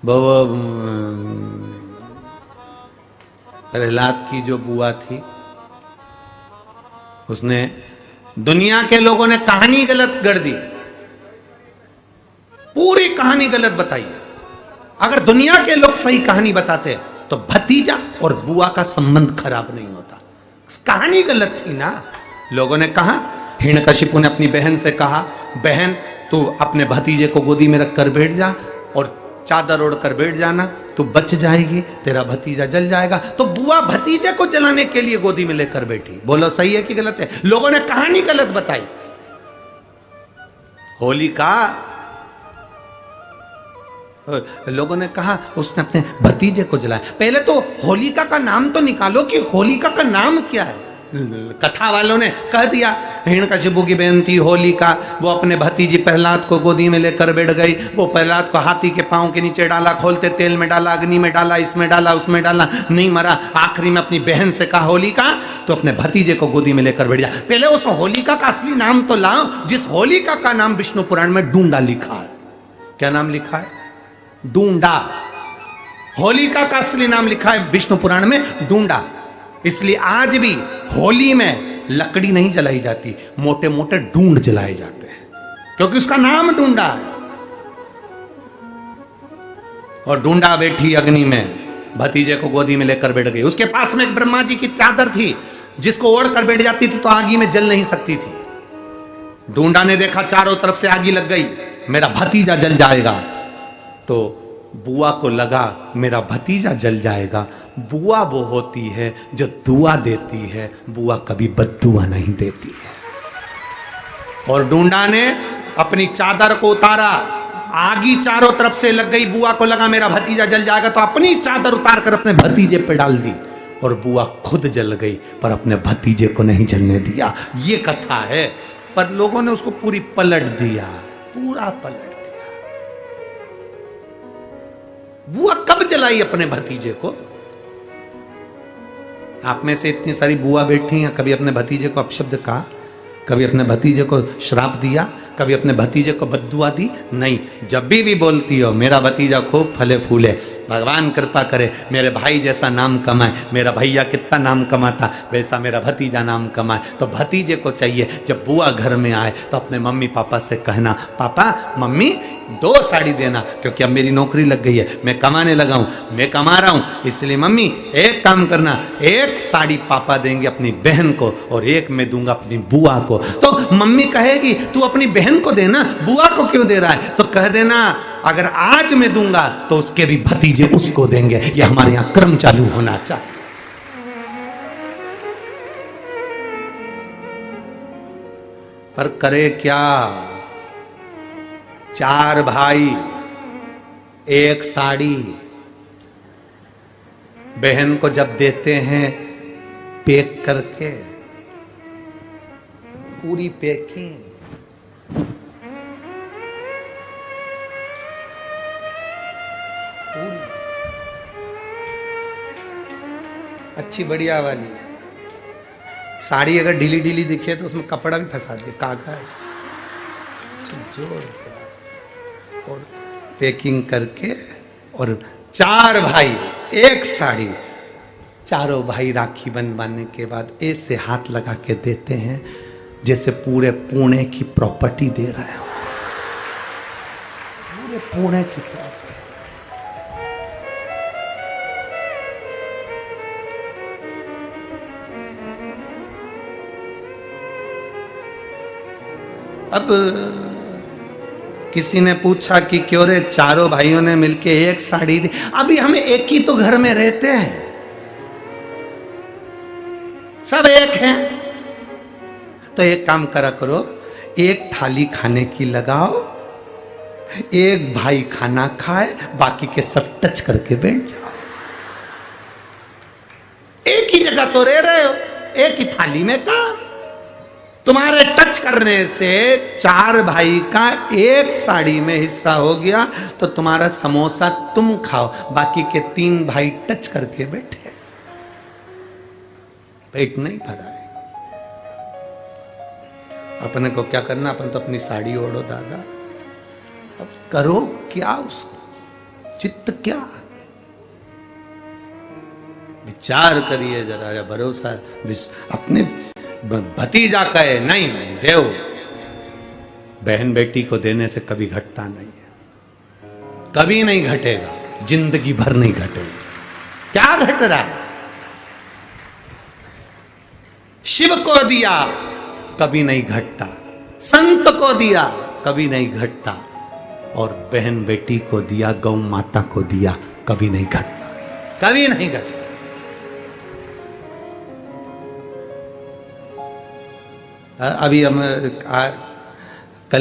वो प्रहलाद की जो बुआ थी, उसने दुनिया के लोगों ने कहानी गलत गढ़ दी, पूरी कहानी गलत बताई। अगर दुनिया के लोग सही कहानी बताते तो भतीजा और बुआ का संबंध खराब नहीं होता। कहानी गलत थी ना। लोगों ने कहा, हिरण्यकशिपु ने अपनी बहन से कहा, बहन तू अपने भतीजे को गोदी में रखकर बैठ जा और चादर ओढ़कर बैठ जाना, तू बच जाएगी, तेरा भतीजा जल जाएगा। तो बुआ भतीजे को जलाने के लिए गोदी में लेकर बैठी। बोलो सही है कि गलत है? लोगों ने कहानी गलत बताई। होलिका, लोगों ने कहा उसने अपने भतीजे को जलाया। पहले तो होलिका का नाम तो निकालो कि होलिका का नाम क्या है। कथा वालों ने कह दिया हिरण्यकशिपु की बहन थी होलिका, वो अपने भतीजी प्रहलाद को गोदी में लेकर बैठ गई। वो प्रहलाद को हाथी के पांव के नीचे डाला, खोलते तेल में डाला, अग्नि में डाला, इसमें डाला, उसमें डाला, नहीं मरा। आखिरी में अपनी बहन से कहा होलिका तो अपने भतीजे को गोदी में लेकर बैठ जा। पहले उस होलिका का असली नाम तो लाओ, जिस होलिका का नाम विष्णु पुराण में डूंडा लिखा है। क्या नाम लिखा है? डूंडा। होलिका का असली नाम लिखा है विष्णु पुराण में डूंडा। इसलिए आज भी होली में लकड़ी नहीं जलाई जाती, मोटे मोटे डूंड जलाए जाते हैं, क्योंकि उसका नाम डूंडा है। और डूंडा बैठी अग्नि में, भतीजे को गोदी में लेकर बैठ गई। उसके पास में एक ब्रह्मा जी की चादर थी, जिसको ओढ़ कर बैठ जाती थी तो आगी में जल नहीं सकती थी। डूंडा ने देखा चारों तरफ से आगी लग गई, मेरा भतीजा जल जाएगा। तो बुआ को लगा मेरा भतीजा जल जाएगा। बुआ वो होती है जो दुआ देती है, बुआ कभी बद्दुआ नहीं देती है। और डूंडा ने अपनी चादर को उतारा, आगी चारों तरफ से लग गई। बुआ को लगा मेरा भतीजा जल जाएगा, तो अपनी चादर उतार कर अपने भतीजे पे डाल दी और बुआ खुद जल गई, पर अपने भतीजे को नहीं जलने दिया। ये कथा है, पर लोगों ने उसको पूरी पलट दिया, पूरा पलट दिया। बुआ कब जलाई अपने भतीजे को? आप में से इतनी सारी बुआ बैठी हैं, कभी अपने भतीजे को अपशब्द कहा? कभी अपने भतीजे को श्राप दिया? कभी अपने भतीजे को बद्दुआ दी? नहीं। जब भी बोलती हो मेरा भतीजा खूब फले फूले, भगवान कृपा करे, मेरे भाई जैसा नाम कमाए, मेरा भैया कितना नाम कमाता वैसा मेरा भतीजा नाम कमाए, तो भतीजे को चाहिए जब बुआ घर में आए तो अपने मम्मी पापा से कहना, पापा मम्मी 2 साड़ी देना, क्योंकि अब मेरी नौकरी लग गई है, मैं कमाने लगा हूं, मैं कमा रहा हूं, इसलिए मम्मी एक काम करना, 1 साड़ी पापा देंगे अपनी बहन को और 1 मैं दूंगा अपनी बुआ को। तो मम्मी कहेगी तू अपनी बहन को देना, बुआ को क्यों दे रहा है? तो कह देना अगर आज मैं दूंगा तो उसके भी भतीजे उसको देंगे। ये हमारे यहां क्रम चालू होना चाहिए। पर करे क्या? 4 भाई 1 साड़ी बहन को जब देते हैं पैक करके, पूरी पैकिंग, अच्छी बढ़िया वाली साड़ी। अगर ढीली ढीली दिखे तो उसमें कपड़ा भी फंसा दे, कागज जोड़ और पैकिंग करके, और 4 भाई 1 साड़ी। चारों भाई राखी बंधवाने के बाद ऐसे हाथ लगा के देते हैं जैसे पूरे पुणे की प्रॉपर्टी दे रहे हो, पूरे पुणे की प्रॉपर्टी। अब किसी ने पूछा कि क्यों रे चारों भाइयों ने मिलके 1 साड़ी दी? अभी हम एक ही तो घर में रहते हैं, सब एक हैं। तो एक काम करा करो, 1 थाली खाने की लगाओ, 1 भाई खाना खाए, बाकी के सब टच करके बैठ जाओ। एक ही जगह तो रह रहे हो, एक ही थाली में काम। तुम्हारे टच करने से 4 भाई का 1 साड़ी में हिस्सा हो गया, तो तुम्हारा समोसा तुम खाओ, बाकी के 3 भाई टच करके बैठे, पेट नहीं भरा है। अपने को क्या करना? अपन तो अपनी साड़ी ओढ़ो दादा, अब करो क्या उसको? चित्त क्या, विचार करिए जरा, भरोसा अपने भतीजा कहे नहीं देव, बहन बेटी को देने से कभी घटता नहीं है, कभी नहीं घटेगा, जिंदगी भर नहीं घटेगा। क्या घट रहा है? शिव को दिया कभी नहीं घटता, संत को दिया कभी नहीं घटता, और बहन बेटी को दिया, गौ माता को दिया, कभी नहीं घटता, कभी नहीं घटता। अभी हम